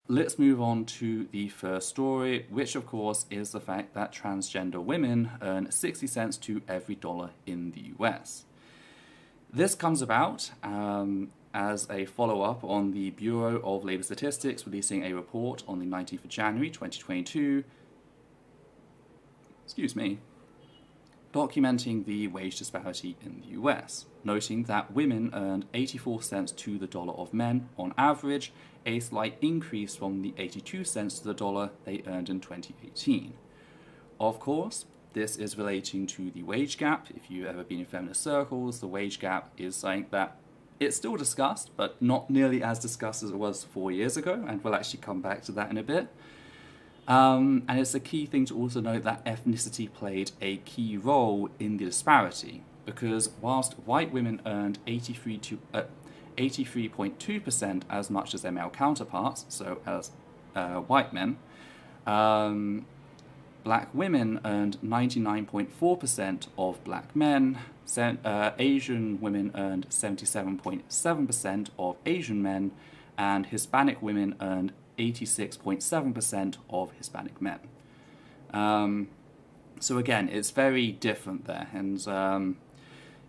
let's move on to the first story, which of course is the fact that transgender women earn 60 cents to every dollar in the US. This comes about as a follow-up on the Bureau of Labor Statistics releasing a report on the 19th of January 2022, documenting the wage disparity in the US, noting that women earned 84 cents to the dollar of men on average, a slight increase from the 82 cents to the dollar they earned in 2018. Of course, this is relating to the wage gap. If you've ever been in feminist circles, the wage gap is something that it's still discussed, but not nearly as discussed as it was 4 years ago, and we'll actually come back to that in a bit. And it's a key thing to also note that ethnicity played a key role in the disparity, because whilst white women earned 83.2% as much as their male counterparts, so as white men, black women earned 99.4% of black men, Asian women earned 77.7% of Asian men, and Hispanic women earned 86.7% of Hispanic men. So again, it's very different there, and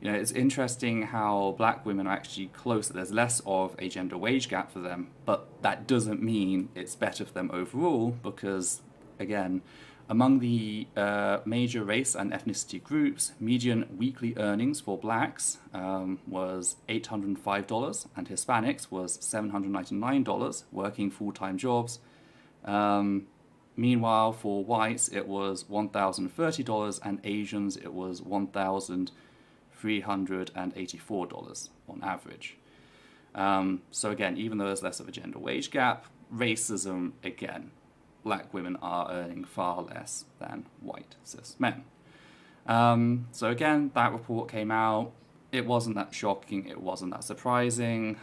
it's interesting how black women are actually closer. There's less of a gender wage gap for them, but that doesn't mean it's better for them overall, because again, among the major race and ethnicity groups, median weekly earnings for blacks was $805 and Hispanics was $799 working full-time jobs. Meanwhile, for whites, it was $1,030 and Asians, it was $1,384 on average. So again, even though there's less of a gender wage gap, racism, again, black women are earning far less than white cis men. So again, that report came out. It wasn't that shocking. It wasn't that surprising.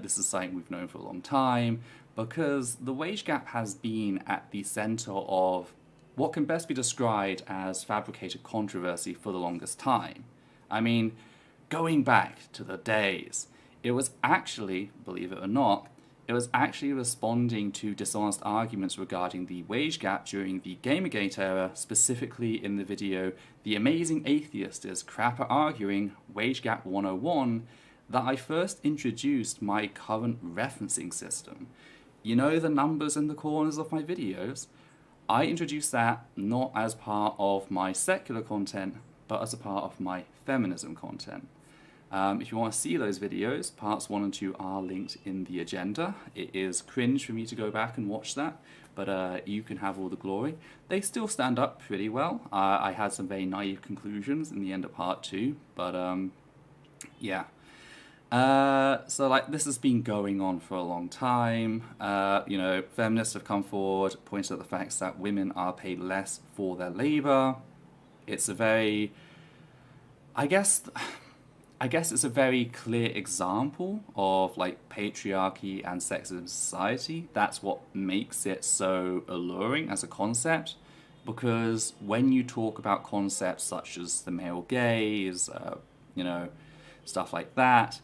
This is something we've known for a long time, because the wage gap has been at the center of what can best be described as fabricated controversy for the longest time. I mean, going back to the days, it was actually, believe it or not, it was actually responding to dishonest arguments regarding the wage gap during the Gamergate era, specifically in the video The Amazing Atheist is Crap at Arguing, Wage Gap 101, that I first introduced my current referencing system. You know the numbers in the corners of my videos? I introduced that not as part of my secular content, but as a part of my feminism content. If you want to see those videos, parts 1 and 2 are linked in the agenda. It is cringe for me to go back and watch that, but you can have all the glory. They still stand up pretty well. I had some very naive conclusions in the end of part 2, but yeah. So this has been going on for a long time. Feminists have come forward, pointed at the facts that women are paid less for their labor. It's a very, I guess it's a very clear example of patriarchy and sexism in society. That's what makes it so alluring as a concept, because when you talk about concepts such as the male gaze, stuff like that,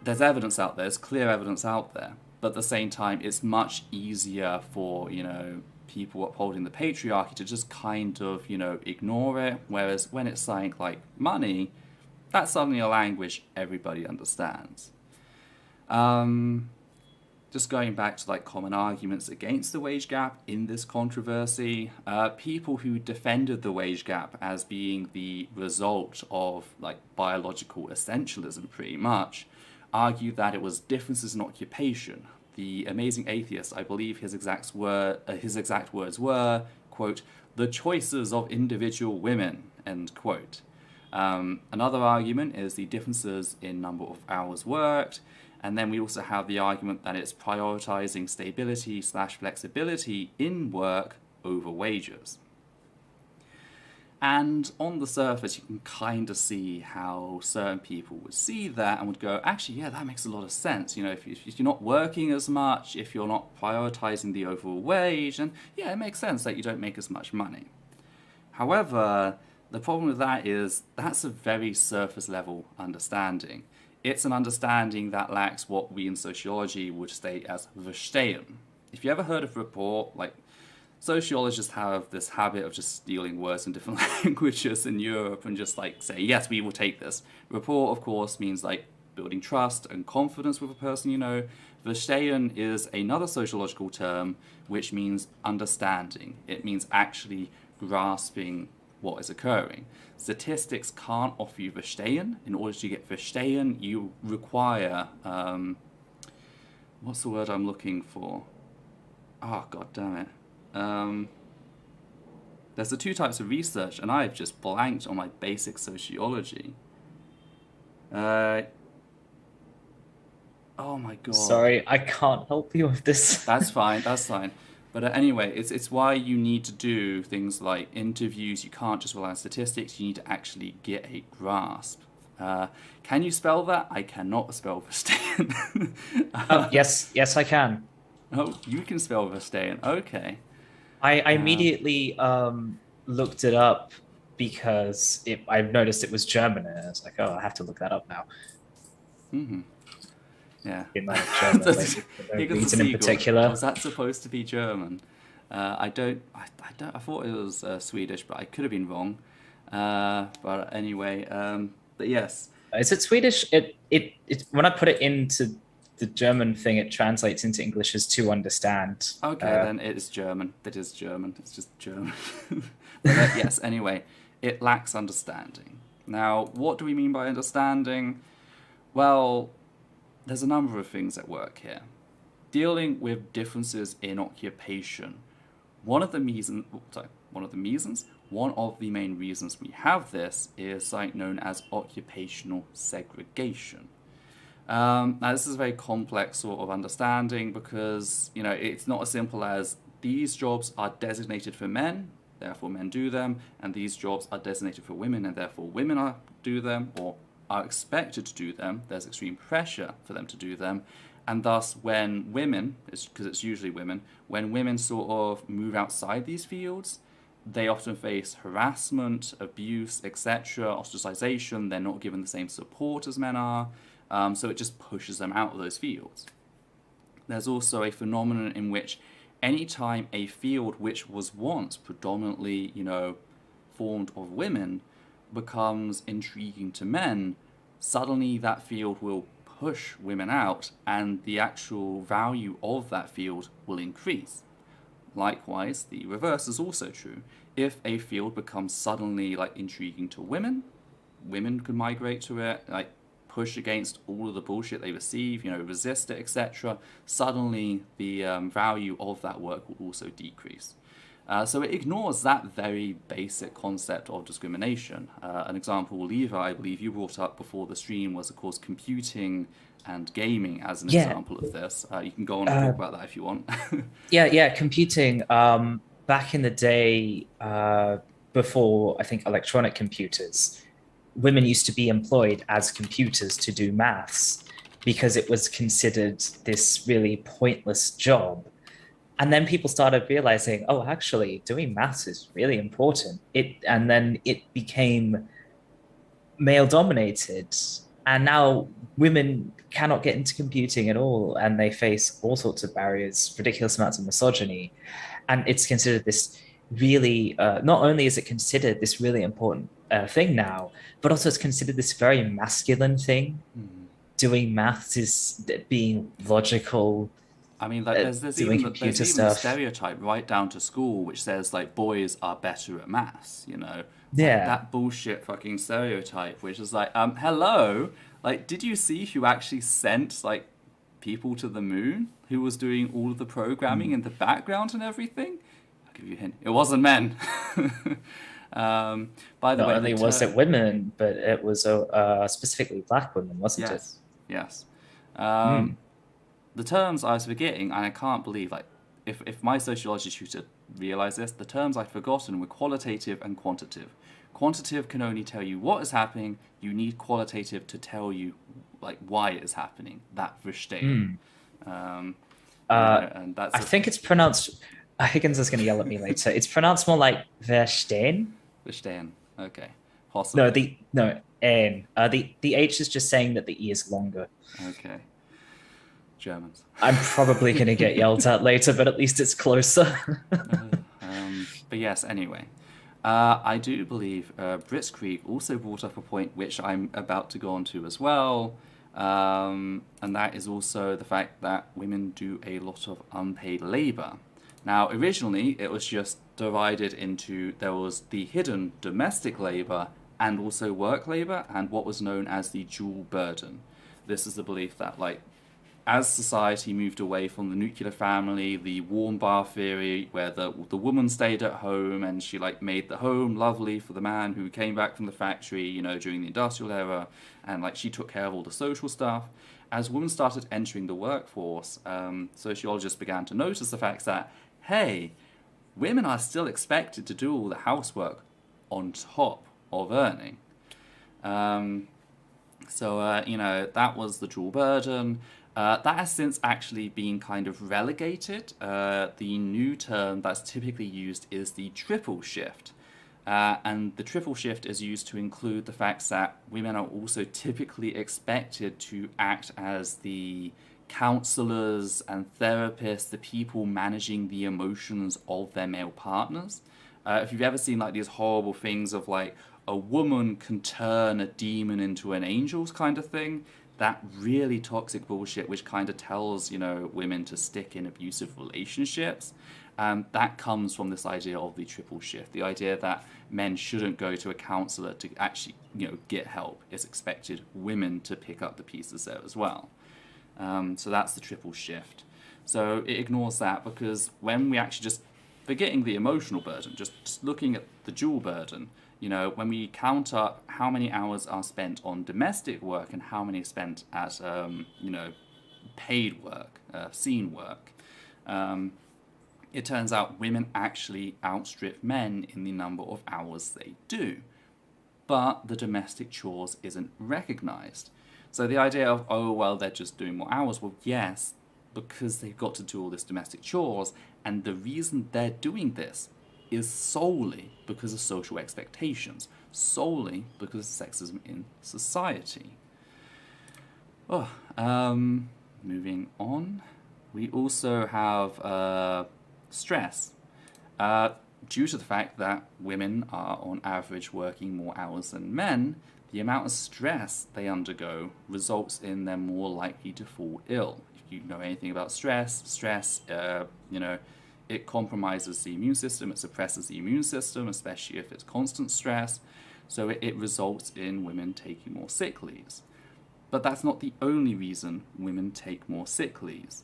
there's evidence out there, there's clear evidence out there, but at the same time, it's much easier for, people upholding the patriarchy to just kind of, ignore it, whereas when it's something like money, that's suddenly a language everybody understands. Just going back to common arguments against the wage gap in this controversy, people who defended the wage gap as being the result of biological essentialism pretty much, argued that it was differences in occupation. The Amazing Atheist, I believe his exact words were, quote, "the choices of individual women," end quote. Another argument is the differences in number of hours worked, and then we also have the argument that it's prioritizing stability/flexibility in work over wages. And on the surface, you can kind of see how certain people would see that and would go, actually, yeah, that makes a lot of sense. If you're not working as much, if you're not prioritizing the overall wage, then yeah, it makes sense that you don't make as much money. However, the problem with that is that's a very surface level understanding. It's an understanding that lacks what we in sociology would state as verstehen. If you ever heard of rapport, like sociologists have this habit of just stealing words in different languages in Europe and just like say, yes, we will take this. Rapport, of course, means like building trust and confidence with a person you know. Verstehen is another sociological term which means understanding. It means actually grasping what is occurring. Statistics can't offer you verstehen. In order to get verstehen, you require, what's the word I'm looking for? Oh, god damn it. There's the two types of research, and I've just blanked on my basic sociology. Oh my god. Sorry, I can't help you with this. That's fine, that's fine. But anyway, it's why you need to do things like interviews. You can't just rely on statistics. You need to actually get a grasp. Can you spell that? I cannot spell verstehen. Yes, I can. Oh, you can spell verstehen. Okay. I immediately looked it up because I've noticed it was German, and I was like, oh, I have to look that up now. Mm-hmm. Yeah. In like German, like, no reason in particular. Was that supposed to be German? I thought it was Swedish, but I could have been wrong. But anyway, but yes. Is it Swedish? It when I put it into the German thing, it translates into English as to understand. Okay, then it is German. It is German. It's just German. But yes, anyway, it lacks understanding. Now, what do we mean by understanding? Well, there's a number of things at work here. Dealing with differences in occupation. One of the main reasons we have this is something known as occupational segregation. Now, this is a very complex sort of understanding because, you know, it's not as simple as these jobs are designated for men, therefore men do them, and these jobs are designated for women, and therefore women do them, or are expected to do them. There's extreme pressure for them to do them, and thus when women, because it's usually women, when women sort of move outside these fields, they often face harassment, abuse, etc., ostracization. They're not given the same support as men are. So it just pushes them out of those fields. There's also a phenomenon in which any time a field which was once predominantly, you know, formed of women becomes intriguing to men, suddenly that field will push women out and the actual value of that field will increase. Likewise, the reverse is also true. If a field becomes suddenly like intriguing to women, women can migrate to it, like push against all of the bullshit they receive, you know, resist it, etc., suddenly the value of that work will also decrease. So it ignores that very basic concept of discrimination. An example, Levi, I believe you brought up before the stream, was of course computing and gaming as an example of this. You can go on and talk about that if you want. Yeah, computing. Back in the day, before I think electronic computers, women used to be employed as computers to do maths because it was considered this really pointless job. And then people started realizing, oh, actually, doing maths is really important. And then it became male dominated. And now women cannot get into computing at all. And they face all sorts of barriers, ridiculous amounts of misogyny. And it's considered this really, not only is it considered this really important thing now, but also it's considered this very masculine thing. Mm-hmm. Doing maths is being logical. I mean, like, there's even a stereotype right down to school which says, like, boys are better at maths, you know? Yeah. Like, that bullshit fucking stereotype, which is like, hello? Like, did you see who actually sent, like, people to the moon? Who was doing all of the programming in the background and everything? I'll give you a hint. It wasn't men. By the way, not only was it women, but it was specifically black women, wasn't it? Yes. The terms I was forgetting, and I can't believe, like, if my sociology tutor realised this, the terms I'd forgotten were qualitative and quantitative. Quantitative can only tell you what is happening. You need qualitative to tell you, like, why it is happening. That verstehen. And that's I think it's pronounced... Higgins is going to yell at me later. It's pronounced more like verstehen. Verstehen. Okay. Possibly. No, N. The H is just saying that the E is longer. Okay. Germans. I'm probably going to get yelled at later, but at least it's closer. But yes, anyway. I do believe Blitzkrieg also brought up a point which I'm about to go on to as well, and that is also the fact that women do a lot of unpaid labour. Now, originally, it was just divided into, there was the hidden domestic labour and also work labour, and what was known as the dual burden. This is the belief that, like, as society moved away from the nuclear family, the warm bath theory, where the woman stayed at home and she like made the home lovely for the man who came back from the factory, you know, during the industrial era, and like she took care of all the social stuff. As women started entering the workforce, sociologists began to notice the fact that, hey, women are still expected to do all the housework on top of earning. You know, that was the dual burden. That has since actually been kind of relegated. The new term that's typically used is the triple shift. And the triple shift is used to include the fact that women are also typically expected to act as the counselors and therapists, the people managing the emotions of their male partners. If you've ever seen like these horrible things of like a woman can turn a demon into an angel's kind of thing, that really toxic bullshit which kind of tells, you know, women to stick in abusive relationships, that comes from this idea of the triple shift, the idea that men shouldn't go to a counselor to actually, you know, get help. It's expected women to pick up the pieces there as well. So that's the triple shift. So it ignores that, because when we actually just, forgetting the emotional burden, just looking at the dual burden, you know, when we count up how many hours are spent on domestic work and how many are spent at, you know, paid work, scene work, it turns out women actually outstrip men in the number of hours they do. But the domestic chores isn't recognised. So the idea of, oh, well, they're just doing more hours, well, yes, because they've got to do all this domestic chores, and the reason they're doing this is solely because of social expectations, solely because of sexism in society. Moving on, we also have stress. Due to the fact that women are on average working more hours than men, the amount of stress they undergo results in them more likely to fall ill. If you know anything about stress, you know, it compromises the immune system, it suppresses the immune system, especially if it's constant stress, so it results in women taking more sick leaves. But that's not the only reason women take more sick leaves.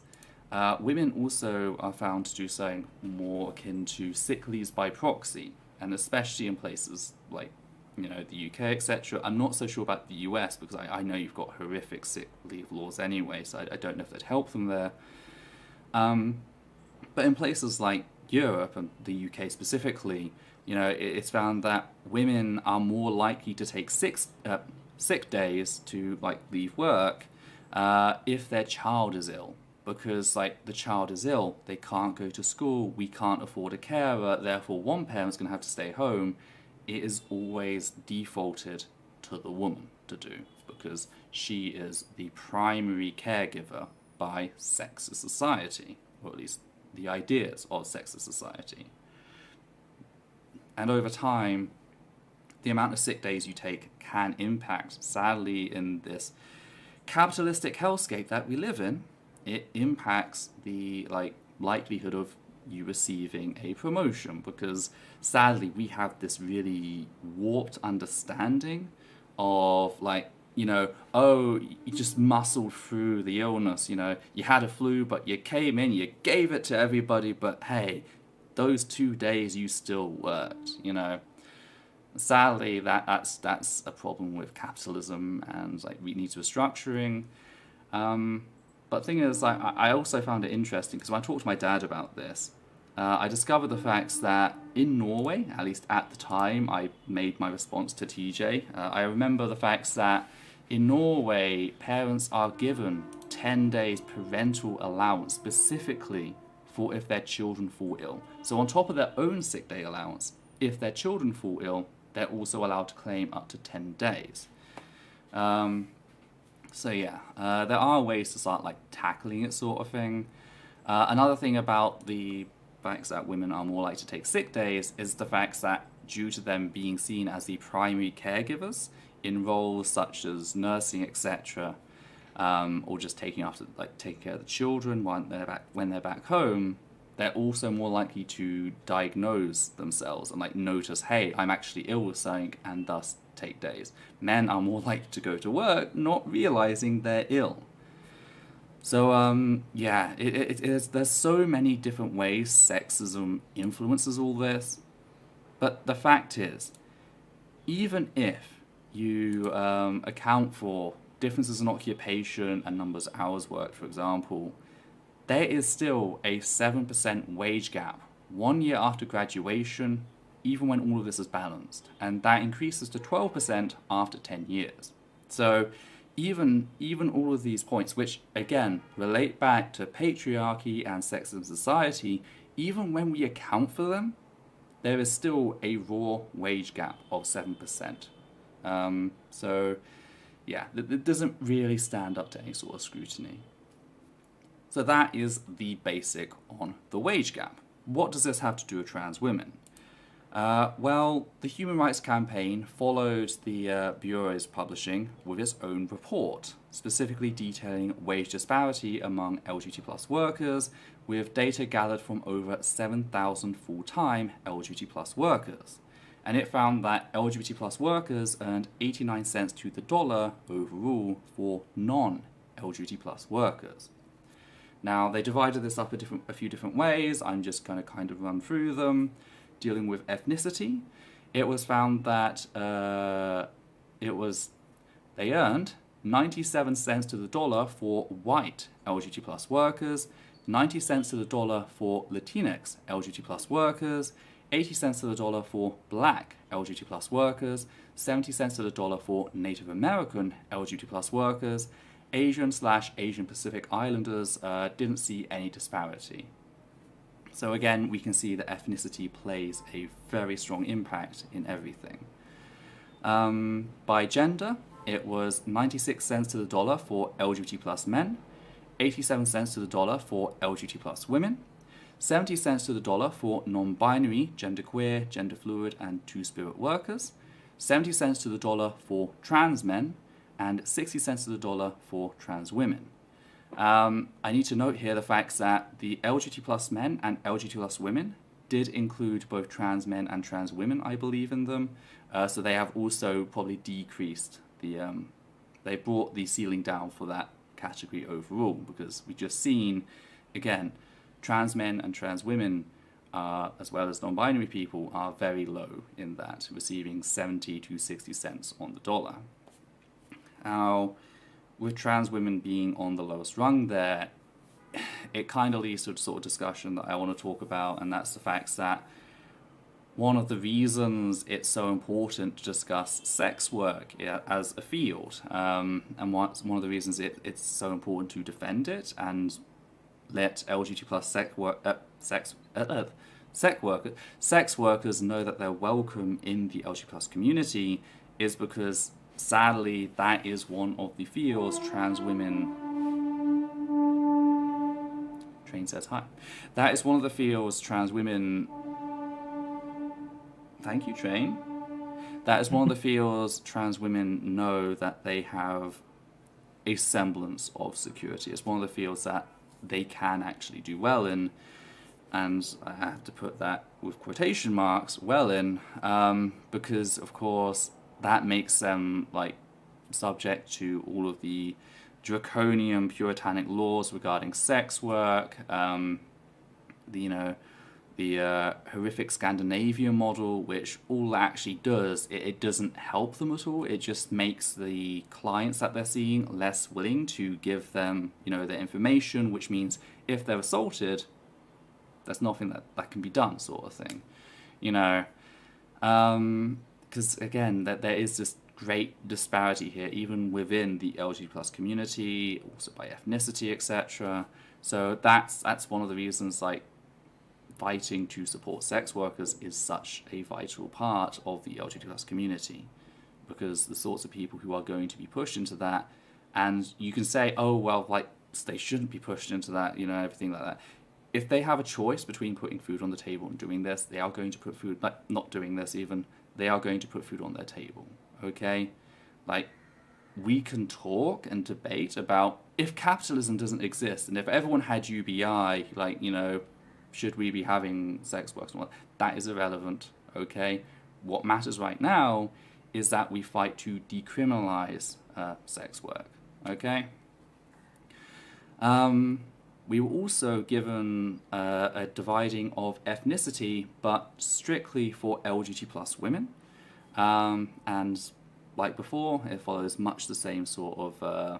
Women also are found to do something more akin to sick leaves by proxy, and especially in places like, you know, the UK, etc. I'm not so sure about the US, because I know you've got horrific sick leave laws anyway, so I don't know if they'd help them there. But in places like Europe and the UK specifically, you know, it's found that women are more likely to take sick days to like leave work if their child is ill. Because like the child is ill, they can't go to school, we can't afford a carer, therefore one parent's going to have to stay home. It is always defaulted to the woman to do, because she is the primary caregiver by sexist society, or at least the ideas of sexist society. And over time, the amount of sick days you take can impact, sadly, in this capitalistic hellscape that we live in, it impacts the likelihood of you receiving a promotion, because sadly we have this really warped understanding of like, you know, oh, you just muscled through the illness, you know, you had a flu but you came in, you gave it to everybody, but hey, those 2 days you still worked, you know. Sadly, that's a problem with capitalism, and like we need to restructuring. But the thing is, like, I also found it interesting because when I talked to my dad about this, I discovered the facts that in Norway, at least at the time I made my response to TJ, I remember the facts that in Norway, parents are given 10 days parental allowance specifically for if their children fall ill. So on top of their own sick day allowance, if their children fall ill, they're also allowed to claim up to 10 days. So yeah, there are ways to start like tackling it, sort of thing. Another thing about the facts that women are more likely to take sick days is the fact that due to them being seen as the primary caregivers in roles such as nursing, etc., or just taking care of the children when they're back home, they're also more likely to diagnose themselves and like notice, hey, I'm actually ill with something, and thus take days. Men are more likely to go to work not realizing they're ill. So yeah, there's so many different ways sexism influences all this, but the fact is, even if you account for differences in occupation and numbers of hours worked, for example, there is still a 7% wage gap 1 year after graduation, even when all of this is balanced, and that increases to 12% after 10 years. So even all of these points, which again relate back to patriarchy and sexism society, even when we account for them, there is still a raw wage gap of 7%. So yeah, it doesn't really stand up to any sort of scrutiny. So that is the basic on the wage gap. What does this have to do with trans women? Well, the Human Rights Campaign followed the Bureau's publishing with its own report, specifically detailing wage disparity among LGBT plus workers, with data gathered from over 7,000 full-time LGBT plus workers. And it found that LGBT plus workers earned 89 cents to the dollar overall for non-LGBT plus workers. Now, they divided this up a few different ways. I'm just going to kind of run through them. Dealing with ethnicity, it was found that they earned 97 cents to the dollar for white LGBT plus workers, 90 cents to the dollar for Latinx LGBT plus workers, 80 cents to the dollar for black LGBT plus workers, 70 cents to the dollar for Native American LGBT plus workers. Asian/Asian Pacific Islanders didn't see any disparity. So again, we can see that ethnicity plays a very strong impact in everything. By gender, it was 96 cents to the dollar for LGBT plus men, 87 cents to the dollar for LGBT plus women, 70 cents to the dollar for non-binary, genderqueer, gender fluid, and two-spirit workers, 70 cents to the dollar for trans men, and 60 cents to the dollar for trans women. I need to note here the fact that the LGBT plus men and LGBT plus women did include both trans men and trans women, I believe, in them. So they have also probably decreased they brought the ceiling down for that category overall, because we've just seen, again, trans men and trans women, as well as non-binary people, are very low in that, receiving 70 to 60 cents on the dollar. Now, with trans women being on the lowest rung there, it kind of leads to a sort of discussion that I want to talk about, and that's the fact that one of the reasons it's so important to discuss sex work as a field, and one of the reasons it's so important to defend it and let LGBT plus sex workers know that they're welcome in the LGBT plus community, is because sadly that is one of the fields trans women. Train says hi. That is one of the fields trans women. Thank you, Train. That is one of the fields trans women know that they have a semblance of security. It's one of the fields that they can actually do well in, and I have to put that with quotation marks, well in, because of course that makes them like subject to all of the draconian puritanic laws regarding sex work, the horrific Scandinavian model, which all that actually does, it doesn't help them at all. It just makes the clients that they're seeing less willing to give them, their information, which means if they're assaulted, there's nothing that can be done, sort of thing. Because again, that there is this great disparity here, even within the LGBT plus community, also by ethnicity, etc. So that's one of the reasons, like, fighting to support sex workers is such a vital part of the LGBT plus community, because the sorts of people who are going to be pushed into that, and you can say, oh, well, like, they shouldn't be pushed into that, you know, everything like that. If they have a choice between putting food on the table and doing this, they are going to put food, like, not doing this even, they are going to put food on their table, okay? Like, we can talk and debate about if capitalism doesn't exist and if everyone had UBI, like, you know, should we be having sex work and all that is irrelevant, okay? What matters right now is that we fight to decriminalize sex work, okay? We were also given a dividing of ethnicity, but strictly for LGBT plus women. And like before, it follows much the same sort of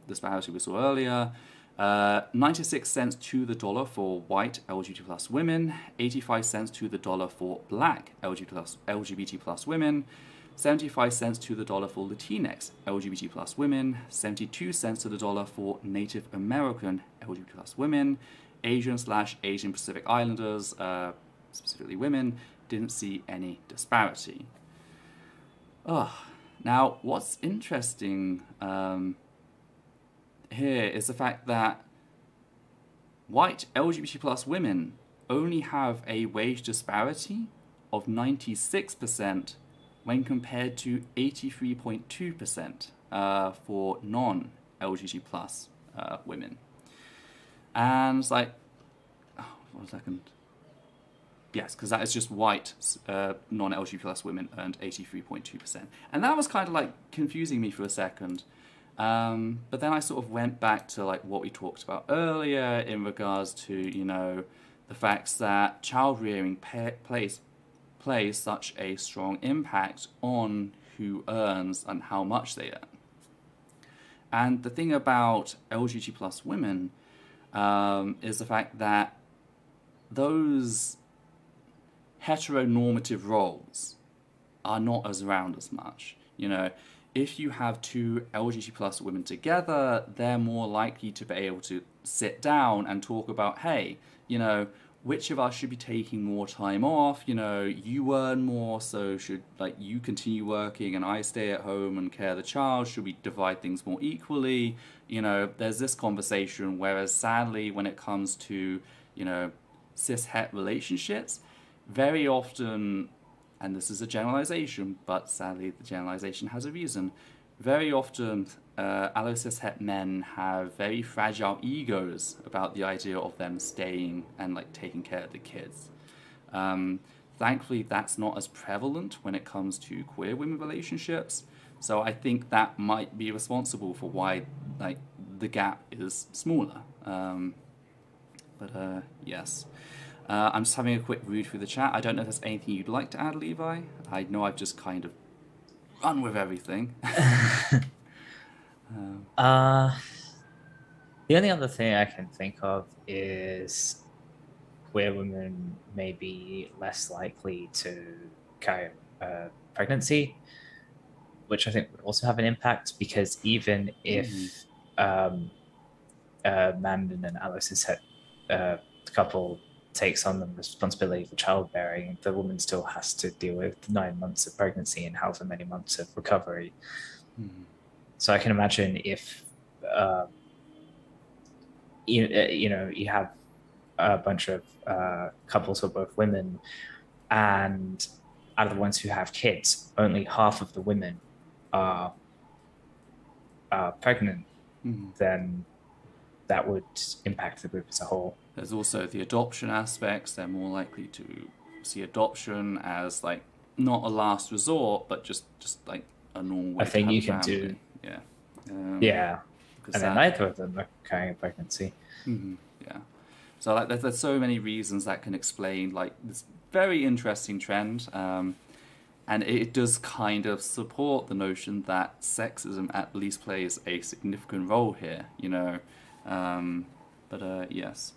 disparity we saw earlier. 96 cents to the dollar for white LGBT plus women, 85 cents to the dollar for black LGBT plus women, 75 cents to the dollar for Latinx LGBT plus women, 72 cents to the dollar for Native American LGBT plus women, Asian/Asian Pacific Islanders, specifically women, didn't see any disparity. Now, what's interesting here is the fact that white LGBT plus women only have a wage disparity of 96% when compared to 83.2% for non-LGBT plus women. And it's like, oh, 1 second. Yes, because that is just white non-LGBT plus women earned 83.2%. And that was kind of like confusing me for a second. But then I sort of went back to like what we talked about earlier in regards to, you know, the facts that child rearing plays such a strong impact on who earns and how much they earn. And the thing about LGBT plus women is the fact that those heteronormative roles are not as around as much. You know, if you have two LGBT plus women together, they're more likely to be able to sit down and talk about, hey, you know, which of us should be taking more time off? You know, you earn more, so should like you continue working and I stay at home and care the child? Should we divide things more equally? You know, there's this conversation, whereas sadly when it comes to, you know, cis-het relationships, very often, and this is a generalization, but sadly the generalization has a reason, very often allo cis-het men have very fragile egos about the idea of them staying and like taking care of the kids. Thankfully, that's not as prevalent when it comes to queer women relationships. So I think that might be responsible for why like the gap is smaller. Yes. I'm just having a quick read through the chat. I don't know if there's anything you'd like to add, Levi. I know I've just kind of run with everything. The only other thing I can think of is queer women may be less likely to carry a pregnancy, which I think would also have an impact, because even if a man and an allo cis-het couple takes on the responsibility for childbearing, the woman still has to deal with 9 months of pregnancy and however many months of recovery. So I can imagine if you have a bunch of couples who are both women, and out of the ones who have kids, only half of the women are pregnant, then that would impact the group as a whole. There's also the adoption aspects. They're more likely to see adoption as like not a last resort, but just like a normal way I think to have you a can family. do. Yeah. And then neither of them are carrying a pregnancy. Yeah. So like there's so many reasons that can explain like this very interesting trend. And it does kind of support the notion that sexism at least plays a significant role here, you know. Yes.